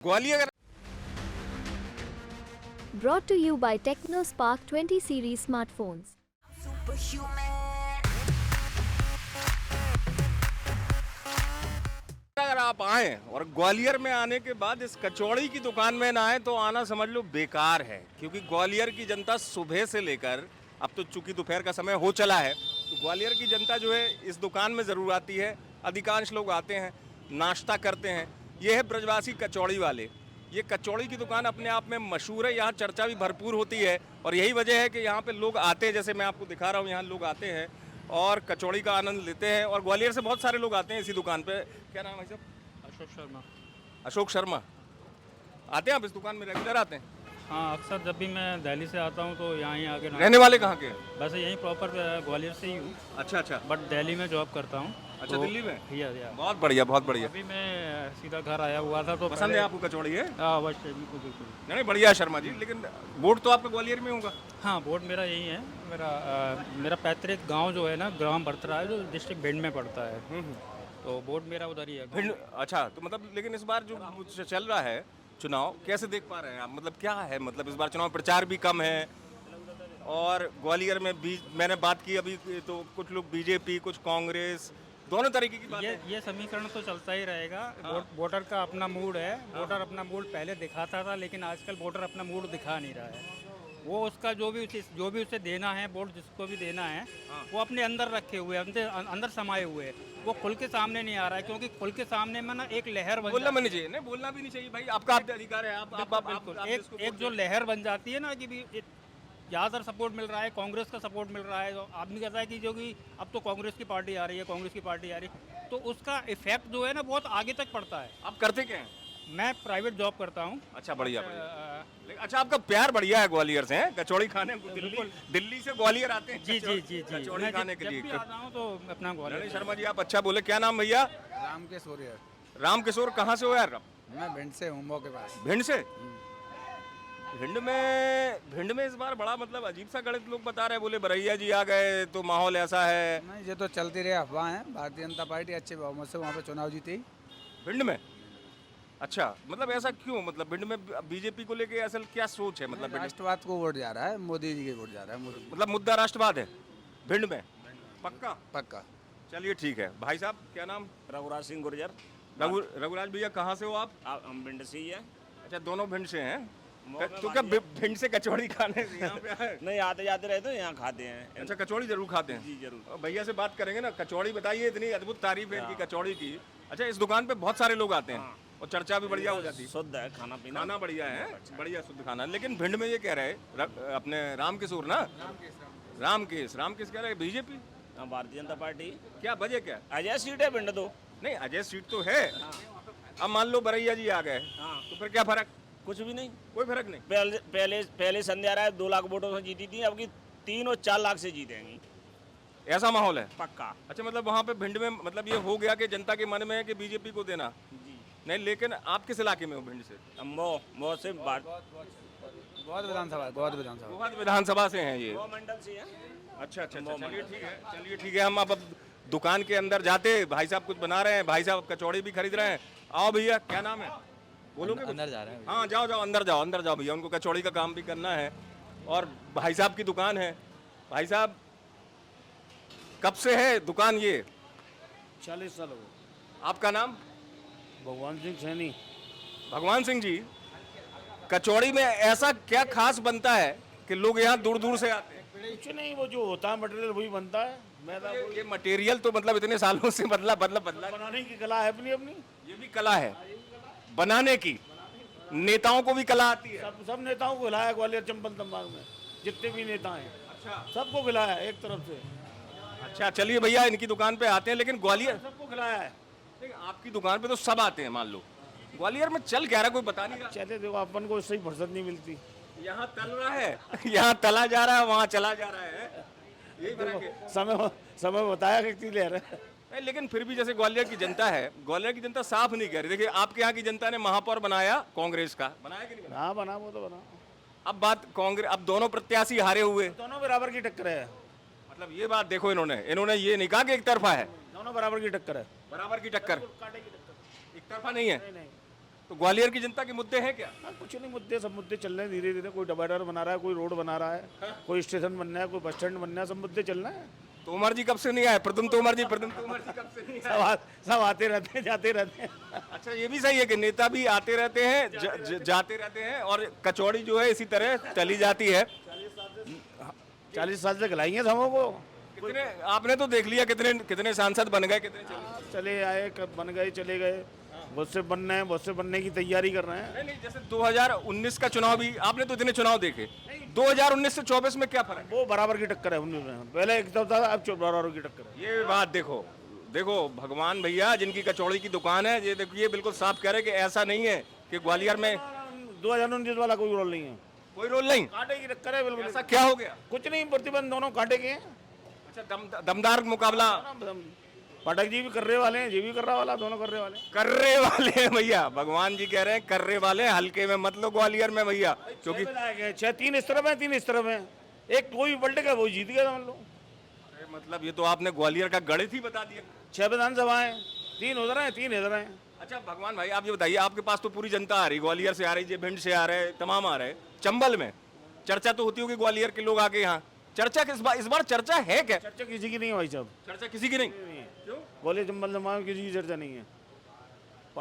Gwalior Brought to you by TechnoSpark 20 series smartphones. अगर आप आए और ग्वालियर में आने के बाद इस कचौड़ी की दुकान में ना आए तो आना समझ लो बेकार है, क्योंकि ग्वालियर की जनता सुबह से लेकर अब तो चूंकि दोपहर का समय हो चला है तो ग्वालियर की जनता जो है इस दुकान में ज़रूर आती है। अधिकांश लोग आते हैं, नाश्ता करते हैं। ये है ब्रजवासी कचौड़ी वाले। ये कचौड़ी की दुकान अपने आप में मशहूर है, यहाँ चर्चा भी भरपूर होती है और यही वजह है कि यहाँ पे लोग आते हैं। जैसे मैं आपको दिखा रहा हूँ, यहाँ लोग आते हैं और कचौड़ी का आनंद लेते हैं और ग्वालियर से बहुत सारे लोग आते हैं इसी दुकान पे। क्या नाम है भाई साहब? अशोक शर्मा। अशोक शर्मा। आते हैं आप इस दुकान में, रेगुलर आते हैं? हाँ, अक्सर जब भी मैं दिल्ली से आता हूँ तो यहाँ ही आके रहने वाले कहाँ के हैं? वैसे यहीं प्रॉपर ग्वालियर से ही हूँ, अच्छा अच्छा। बट दिल्ली में जॉब करता हूँ। अच्छा, दिल्ली में? या बहुत बढ़िया, बहुत बढ़िया। अभी मैं सीधा घर आया हुआ था तो पसंद है आपको कचौड़ी है? हाँ, बस बिल्कुल बिल्कुल। नहीं बढ़िया है शर्मा जी, लेकिन बोर्ड तो आपका ग्वालियर में होगा। हाँ, बोर्ड मेरा यही है। मेरा पैतृक गांव जो है ना, ग्राम बरतरा है, जो डिस्ट्रिक्ट भिंड में पड़ता है। तो बोर्ड मेरा उधर ही है। भिंड? अच्छा, तो मतलब लेकिन इस बार जो चल रहा है चुनाव, कैसे देख पा रहे हैं आप? मतलब क्या है, मतलब इस बार चुनाव प्रचार भी कम है और ग्वालियर में भी मैंने बात की अभी तो कुछ लोग बीजेपी, कुछ कांग्रेस, दोनों तरीके की बात है। ये समीकरण तो चलता ही रहेगा। वोटर का अपना मूड है। वोटर अपना मूड पहले दिखाता था, लेकिन आजकल वोटर अपना मूड दिखा नहीं रहा है। वो उसका जो भी उसे देना है, वोट जिसको भी देना है, वो अपने अंदर रखे हुए, अंदर समाये हुए है। वो खुल के सामने नहीं आ रहा है, क्योंकि खुल के सामने में ना एक लहर बन बोलना भी नहीं चाहिए। नहीं, बोलना भी नहीं चाहिए भाई, आपका अधिकार है। आप बिल्कुल एक जो लहर बन जाती है ना कि भी ज़्यादातर सपोर्ट मिल रहा है, कांग्रेस का सपोर्ट मिल रहा है, तो आदमी कहता है कि जो कि अब तो कांग्रेस की पार्टी आ रही है, कांग्रेस की पार्टी आ रही है, तो उसका इफेक्ट जो है ना बहुत आगे तक पड़ता है। आप करते क्या हैं? मैं प्राइवेट जॉब करता हूँ। अच्छा, बढ़िया बढ़िया। अच्छा, आपका प्यार बढ़िया है ग्वालियर से, हैं? कचौड़ी खाने दिल्ली से ग्वालियर आते हैं? जी कचौड़ी खाने के लिए। जब भी आता हूँ तो अपना ग्वालियर। शर्मा जी आप अच्छा बोले। क्या नाम भैया? राम किशोर यार। राम किशोर। कहाँ से हो यार आप? मैं भिंड से हूँ, मऊ के पास। भिंड से? भिंड में इस बार बड़ा मतलब अजीब सा गणित लोग बता रहे हैं, बोले बरैया जी आ गए तो माहौल ऐसा है। नहीं, ये तो चलती रही अफवाह है। भारतीय जनता पार्टी अच्छे बहुमत से वहाँ पे चुनाव जीती। भिंड में? अच्छा, मतलब ऐसा क्यों? मतलब भिंड में बीजेपी को लेके असल क्या सोच है? मतलब राष्ट्रवाद को वोट जा रहा है, मोदी जी के वोट जा रहा है। मोदी मतलब मुद्दा राष्ट्रवाद है भिंड में? पक्का? पक्का। चलिए ठीक है। भाई साहब क्या नाम? रघुराज सिंह गुर्जर। रघुराज भैया कहाँ से हो आप? हम भिंड से ही है। अच्छा, दोनों भिंड से हैं? तो क्या भिंड से कचौड़ी खाने यहाँ पे आए? नहीं, आते जाते रहते हैं, यहाँ खाते हैं। अच्छा, कचौड़ी जरूर खाते हैं? जी जरूर। और भैया से बात करेंगे ना। कचौड़ी बताइए, इतनी अद्भुत तारीफ है इनकी कचौड़ी की। अच्छा, इस दुकान पे बहुत सारे लोग आते हैं और चर्चा भी बढ़िया हो जाती है। शुद्ध है खाना पीना। खाना बढ़िया है, बढ़िया शुद्ध खाना। लेकिन भिंड में ये कह रहे अपने राम किशोर ना, रामकेश कह रहे बीजेपी, भारतीय जनता पार्टी। क्या वजह क्या? अजय सीट है भिंड तो। नहीं, अजय सीट तो है। अब मान लो बरैया जी आ गए तो फिर क्या फर्क? कुछ भी नहीं, कोई फर्क नहीं। पहले संध्या राय 2 लाख वोटों से जीती थी, अब की 3 और 4 लाख से जीतेंगी। ऐसा माहौल है? पक्का। अच्छा, मतलब वहाँ पे भिंड में मतलब ये हो गया कि जनता के मन में है कि बीजेपी को देना? जी नहीं, लेकिन आप किस इलाके में हो भिंड से? मो से गोद विधानसभा से हैं ये? मंडल से है। अच्छा अच्छा, चलिए ठीक है, चलिए ठीक है। हम अब दुकान के अंदर जाते, भाई साहब कुछ बना रहे हैं, भाई साहब कचौड़ी भी खरीद रहे हैं। आओ भैया, क्या नाम है? बोलोगे? अंदर जा रहे हैं। हाँ, जाओ जाओ, अंदर जाओ भैया, उनको कचौड़ी का काम भी करना है और भाई साहब की दुकान है। भाई साहब कब से है दुकान ये? 40 साल हो। आपका नाम? भगवान सिंह सैनी। भगवान सिंह जी, कचौड़ी में ऐसा क्या खास बनता है कि लोग यहाँ दूर दूर से आते हैं? कुछ नहीं, वो जो होता है मटेरियल वही बनता है। मैदा ये मटेरियल तो मतलब इतने सालों से बदला बनाने की कला है अपनी अपनी। ये भी कला है बनाने की। नेताओं को भी कला आती है? सब नेताओं को खिलाया ग्वालियर चंबल तंबाग में, जितने भी नेता हैं। अच्छा, सबको खिलाया एक तरफ से। अच्छा, चलिए भैया, इनकी दुकान पे आते हैं। लेकिन ग्वालियर सबको खिलाया है। नहीं, आपकी दुकान पे तो सब आते हैं मान लो, ग्वालियर में चल क्या रहा कोई बता नहीं रहा। चलते देखो, अपन को सही फुर्सत नहीं मिलती। यहाँ तल रहा है यहाँ तला जा रहा है, वहाँ चला जा रहा है, यही फर्क है। समय बताया कि ले रहे नहीं, लेकिन फिर भी जैसे ग्वालियर की जनता है, ग्वालियर की जनता साफ नहीं कह रही। देखिए, आपके यहाँ की जनता ने महापौर बनाया कांग्रेस का, बनाया कि नहीं बनाया? हाँ, बना, वो तो बना। अब बात कांग्रेस, अब दोनों प्रत्याशी हारे हुए, दोनों बराबर की टक्कर है। मतलब ये बात देखो, इन्होंने ये नहीं कहा कि एक तरफा है, दोनों बराबर की टक्कर है। बराबर की टक्कर, कांटे की टक्कर। एक तरफा नहीं है। नहीं। तो ग्वालियर की जनता के मुद्दे हैं क्या? हाँ, कुछ नहीं मुद्दे, सब मुद्दे चल रहे हैं धीरे धीरे। कोई डिवाइडर बना रहा है, कोई रोड बना रहा है, कोई स्टेशन बनना है, कोई बस स्टैंड बनना है, सब मुद्दे चल रहे हैं। तोमर जी कब से नहीं आए? प्रद्युम्न तोमर जी कब से नहीं आए? सब आते रहते हैं, जाते रहते हैं। अच्छा, ये भी सही है कि नेता भी आते रहते हैं, जाते रहते हैं, और कचौड़ी जो है इसी तरह चली जाती है। 40 साल से खिलाई है सबों को। कितने आपने तो देख लिया, कितने कितने सांसद बन गए, कितने चले? चले आए, कब बन गए, चले गए। बहुत से बनने हैं, बहुत से बनने की तैयारी कर रहे हैं। नहीं, जैसे 2019 का चुनाव भी आपने तो इतने चुनाव देखे, 2019 से 24 में क्या फर्क है? वो बराबर की टक्कर है उनमें। पहले एक तरफ था, अब बराबर की टक्कर है। ये बात देखो, देखो भगवान भैया जिनकी कचौड़ी की दुकान है, ये देखिए बिल्कुल साफ कह रहे कि ऐसा नहीं है कि ग्वालियर में 2019 वाला कोई रोल नहीं है, कोई रोल नहीं। कांटे की टक्कर है बिल्कुल। ऐसा क्या हो गया? कुछ नहीं, प्रतिबंध दोनों कांटे के हैं। अच्छा, दमदार मुकाबला पाठक जी भी कर रहे वाले हैं, जी भी कर रहा वाला, दोनों कर रहे वाले हैं। कर्रे वाले हैं भैया। भगवान जी कह रहे हैं कर्रे वाले, हल्के में मत लो ग्वालियर में भैया, क्योंकि 3 इस तरफ है, 3 इस तरफ है। एक कोई पलटेगा वो जीत गया, समझ लो। मतलब ये तो आपने ग्वालियर का गणित ही बता दिया। 6 विधानसभाएं, 3 उधर हैं, 3 इधर हैं। अच्छा भगवान भाई, आप ये बताइए, आपके पास तो पूरी जनता आ रही, ग्वालियर से आ रही है, भिंड से आ रहे, तमाम आ रहे। चंबल में चर्चा तो होती होगी ग्वालियर के लोग आके यहाँ, चर्चा इस बार चर्चा है क्या? चर्चा किसी की नहीं है भाई साहब, चर्चा किसी की नहीं। क्यों? ग्वालियर चंबल में किसी की चर्चा नहीं है।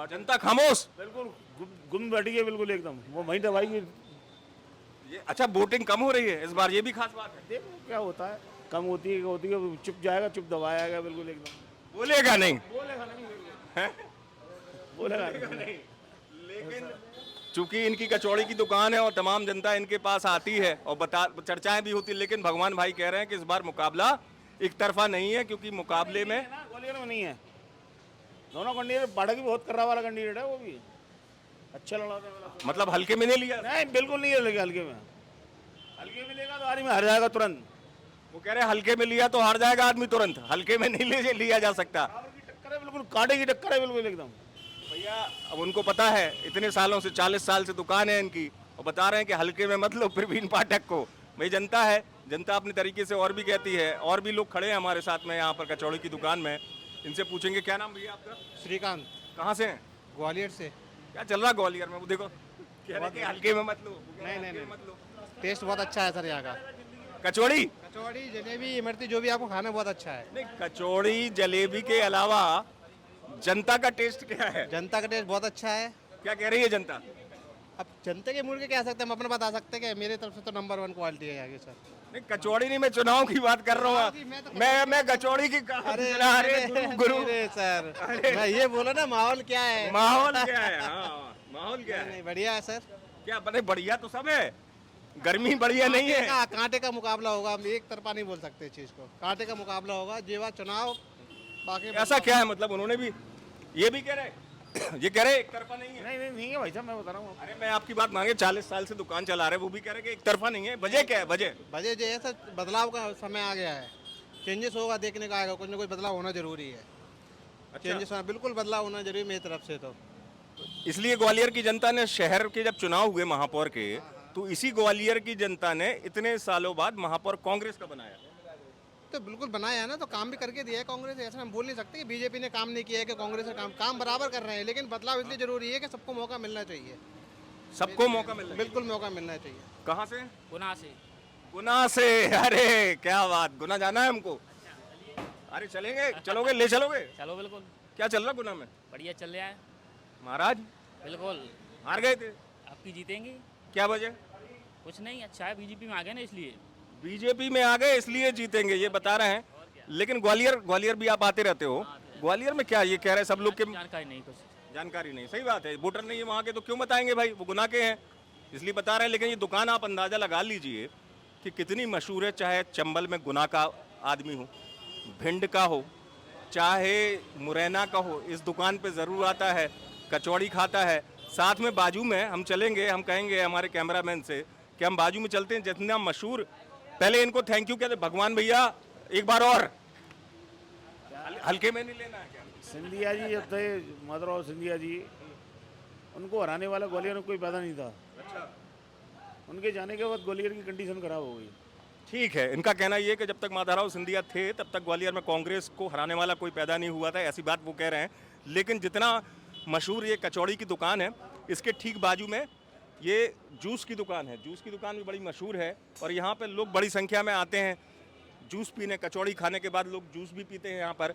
जनता खामोश, बिल्कुल गुम बैठी है, बिल्कुल एकदम। वो वहीं दबाई। ये अच्छा वोटिंग कम हो रही है इस बार, ये भी खास बात है। देखो क्या होता है, कम होती है, चुप जाएगा, चुप दबाएगा बिल्कुल एकदम। बोलेगा नहीं, बोलेगा नहीं, हैं? बोलेगा नहीं। लेकिन चूंकि इनकी कचौड़ी की दुकान है और तमाम जनता इनके पास आती है और चर्चाएं भी होती है, लेकिन भगवान भाई कह रहे हैं कि इस बार मुकाबला एक तरफा नहीं है, क्योंकि मुकाबले में ग्वालियर में नहीं है। दोनों कैंडिडेट, पाठक भी बहुत कर्रा वाला कैंडिडेट है, वो भी अच्छा लड़ा था। मतलब हल्के में नहीं लिया। नहीं, बिल्कुल नहीं है लेगा हल्के में। हल्के में लेगा तो आदमी हार जाएगा तुरंत। वो कह रहे हैं हल्के में लिया तो हार जाएगा आदमी तुरंत, हल्के में नहीं लिया जा सकता। बराबर की टक्कर है, बिल्कुल कांटे की टक्कर है, बिल्कुल एकदम। भैया अब उनको पता है, इतने सालों से 40 साल से दुकान है इनकी, और बता रहे हैं कि हल्के में मत लो प्रवीण पाठक को। भाई जनता है, जनता अपने तरीके से और भी कहती है। और भी लोग खड़े हैं हमारे साथ में यहाँ पर कचौड़ी की दुकान में, इनसे पूछेंगे। क्या नाम भैया आपका? श्रीकांत, कहाँ से हैं? ग्वालियर से। क्या चल रहा ग्वालियर में? वो देखो कह रहे कि हल्के में मत लो। वो कह रहे हैं, नहीं, हल्के नहीं। में मत लो। टेस्ट बहुत अच्छा है सर यहाँ का। कचौड़ी कचौड़ी, जलेबी, इमरती, जो भी आपको खाना बहुत अच्छा है। नहीं, कचौड़ी जलेबी के अलावा जनता का टेस्ट क्या है? जनता का टेस्ट बहुत अच्छा है। क्या कह रही है जनता? अब जनता के मूड के कह सकते हैं, हम अपने बता सकते हैं कि मेरे तरफ से तो नंबर 1 क्वालिटी है यहाँ की सर। नहीं कचौड़ी नहीं, मैं चुनाव की बात कर रहा हूँ। मैं कचौड़ी की अरे गुरु अरे सर, मैं ये बोलो ना, माहौल क्या है? माहौल क्या है? हाँ, माहौल क्या है? नहीं, बढ़िया है सर। क्या बने? बढ़िया तो सब है, गर्मी बढ़िया नहीं है। कांटे का मुकाबला होगा, हम एक तरफा नहीं बोल सकते इस चीज को। कांटे का मुकाबला होगा, जेवा चुनाव। बाकी ऐसा क्या है? मतलब उन्होंने भी ये भी कह रहे ये कह रहे एक तरफा नहीं है। नहीं है भाई साहब, मैं बता रहा हूँ। अरे मैं आपकी बात मांगे, 40 साल से दुकान चला रहे, वो भी कह रहे कि एक तरफा नहीं है। वजह क्या है? वजह जो है सर, बदलाव का समय आ गया है, चेंजेस होगा, देखने का आएगा, कुछ ना कुछ बदलाव होना जरूरी है। चेंजेस होना, बिल्कुल बदलाव होना जरूरी है मेरी तरफ से तो। इसलिए ग्वालियर की जनता ने, शहर के जब चुनाव हुए महापौर के, तो इसी ग्वालियर की जनता ने इतने सालों बाद महापौर कांग्रेस का बनाया। तो बिल्कुल बनाया है ना, तो काम भी करके दिया है कांग्रेस। ऐसा हम बोल नहीं सकते कि बीजेपी ने काम नहीं किया है, कि कांग्रेस ने काम बराबर कर रहे हैं। लेकिन बदलाव इसलिए जरूरी है कि सबको मौका मिलना चाहिए। सबको मौका मिलना चाहिए। बिल्कुल मौका मिलना चाहिए। कहाँ से? गुना से। गुना से। अरे क्या बात, गुना जाना है हमको। अरे चलेंगे, चलोगे, ले चलोगे? चलो बिल्कुल, क्या चल रहा गुना में? बढ़िया चल रहा है। महाराज बिल्कुल, हार गए थे, आपकी जीतेंगे। क्या वजह? कुछ नहीं, अच्छा है, बीजेपी में आ गए ना इसलिए। बीजेपी में आ गए इसलिए जीतेंगे, ये बता रहे हैं। लेकिन ग्वालियर भी आप आते रहते हो, ग्वालियर में क्या ये कह रहे हैं सब लोग के? जानकारी नहीं कुछ। जानकारी नहीं, सही बात है। वोटर नहीं है वहाँ के तो क्यों बताएंगे भाई, वो गुनाह के हैं, इसलिए बता रहे हैं। लेकिन ये दुकान आप अंदाजा लगा लीजिए कि कितनी मशहूर है। चाहे चंबल में गुना का आदमी हो, भिंड का हो, चाहे मुरैना का हो, इस दुकान पे ज़रूर आता है, कचौड़ी खाता है। साथ में बाजू में हम चलेंगे, हम कहेंगे हमारे कैमरामैन से कि हम बाजू में चलते हैं, जितना मशहूर। पहले इनको थैंक यू कहते, भगवान भैया एक बार और। हल्के में नहीं लेना है क्या? सिंधिया जी जब थे, माधवराव सिंधिया जी, उनको हराने वाला ग्वालियर में कोई पैदा नहीं था। अच्छा, उनके जाने के बाद ग्वालियर की कंडीशन खराब हो गई। ठीक है। इनका कहना ये है कि जब तक माधवराव सिंधिया थे तब तक ग्वालियर में कांग्रेस को हराने वाला कोई पैदा नहीं हुआ था, ऐसी बात वो कह रहे हैं। लेकिन जितना मशहूर ये कचौड़ी की दुकान है, इसके ठीक बाजू में ये जूस की दुकान है। जूस की दुकान भी बड़ी मशहूर है और यहाँ पे लोग बड़ी संख्या में आते हैं जूस पीने। कचौड़ी खाने के बाद लोग जूस भी पीते हैं यहाँ पर।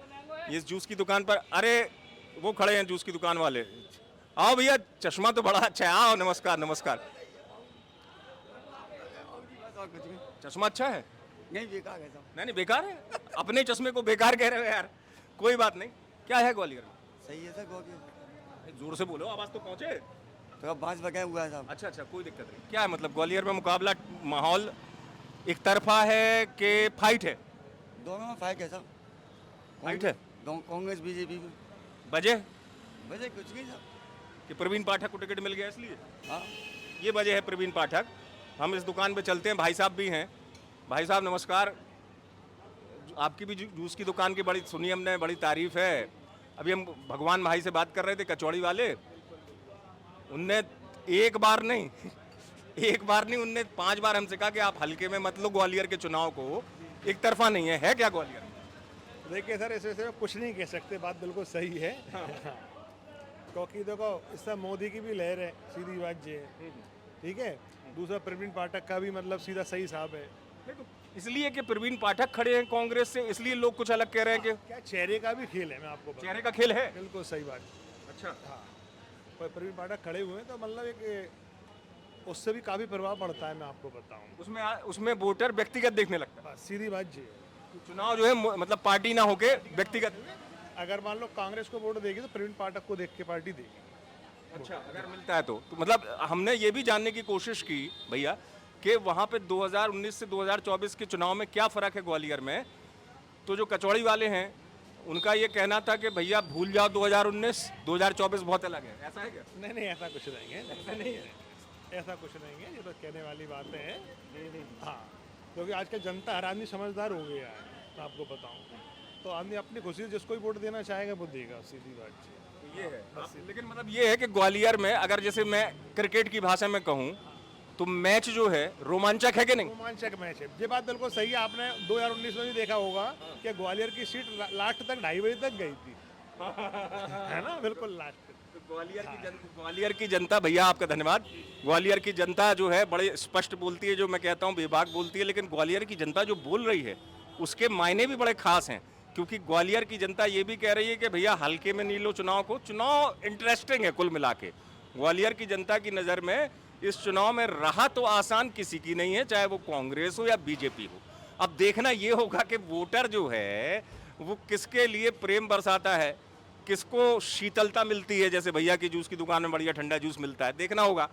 ये जूस की दुकान पर, अरे वो खड़े हैं जूस की दुकान वाले। आओ भैया, चश्मा तो बड़ा अच्छा है। आओ, नमस्कार नमस्कार। चश्मा अच्छा है? नहीं बेकार है सब। नहीं बेकार है, अपने चश्मे को बेकार कह रहे हो यार। कोई बात नहीं। क्या है ग्वालियर में? सही है सर गोभी। जोर से बोलो, आवाज तो पहुंचे। तो अब 5 बगे हुआ है साहब। अच्छा अच्छा, कोई दिक्कत नहीं। क्या है मतलब ग्वालियर में मुकाबला, माहौल एक तरफा है कि फाइट है? दोनों में फाइट है सर। फाइट है कांग्रेस बीजेपी में। वजह वजह कुछ नहीं सर। कि प्रवीण पाठक को टिकट मिल गया इसलिए? हाँ ये वजह है प्रवीण पाठक। हम इस दुकान पे चलते हैं, भाई साहब भी हैं। भाई साहब नमस्कार। आपकी भी जूस की दुकान की बड़ी सुनी हमने, बड़ी तारीफ है। अभी हम भगवान भाई से बात कर रहे थे, कचौड़ी वाले। उनने एक बार नहीं उनने 5 बार हमसे कहा कि आप हल्के में मत लो ग्वालियर के चुनाव को, एक तरफा नहीं है क्या ग्वालियर? देखिए सर, इस वजह से कुछ नहीं कह सकते, बात बिल्कुल सही है। क्योंकि देखो इससे मोदी की भी लहर है, सीधी बात ये है, ठीक है। दूसरा प्रवीण पाठक का भी मतलब सीधा सही साहब है। इसलिए कि प्रवीण पाठक खड़े हैं कांग्रेस से, इसलिए लोग कुछ अलग कह रहे हैं कि क्या चेहरे का भी खेल है, मैं आपको चेहरे का खेल है। बिल्कुल सही बात। अच्छा, हाँ, पर प्रवीण पाठक खड़े हुए हैं तो मतलब एक उससे भी काफ़ी प्रभाव पड़ता है, मैं आपको बताऊँ। उसमें वोटर व्यक्तिगत देखने लगता है। बस सीधी बात ये है। चुनाव जो है मतलब पार्टी ना होके व्यक्तिगत। अगर मान लो कांग्रेस को वोट देगी तो प्रवीण पाठक को देख के पार्टी देगी। अच्छा, अगर मिलता है तो मतलब हमने ये भी जानने की कोशिश की भैया कि वहाँ पे 2019 से 2024 के चुनाव में क्या फ़र्क है ग्वालियर में। तो जो कचौड़ी वाले हैं उनका ये कहना था कि भैया भूल जाओ 2019, 2024 बहुत अलग है। ऐसा है क्या? नहीं ऐसा कुछ नहीं है, ऐसा नहीं है, ऐसा कुछ नहीं है। ये तो कहने वाली बातें हैं। हाँ, क्योंकि आजकल जनता हर आदमी समझदार हो गया है, मैं आपको बताऊँ। तो आदमी अपनी खुशी से जिसको भी वोट देना चाहेगा वो देगा, सीधी बात ये है। लेकिन मतलब ये है कि ग्वालियर में अगर जैसे मैं क्रिकेट की भाषा में कहूँ तो मैच जो है रोमांचक है कि नहीं? रोमांचक मैच है, ये बात बिल्कुल सही है। आपने 2019 में भी देखा होगा कि ग्वालियर की सीट लास्ट तक 2:30 बजे तक गई थी, है ना, बिल्कुल लास्ट। ग्वालियर की जनता, भैया आपका धन्यवाद। ग्वालियर की जनता जो है बड़े स्पष्ट बोलती है, जो मैं कहता हूँ बेबाक बोलती है। लेकिन ग्वालियर की जनता जो बोल रही है उसके मायने भी बड़े खास हैं, क्योंकि ग्वालियर की जनता ये भी कह रही है कि भैया हल्के में नहीं लो चुनाव को, चुनाव इंटरेस्टिंग है। कुल मिला के ग्वालियर की जनता की नज़र में इस चुनाव में राह तो आसान किसी की नहीं है, चाहे वो कांग्रेस हो या बीजेपी हो। अब देखना ये होगा कि वोटर जो है वो किसके लिए प्रेम बरसाता है, किसको शीतलता मिलती है। जैसे भैया की जूस की दुकान में बढ़िया ठंडा जूस मिलता है, देखना होगा।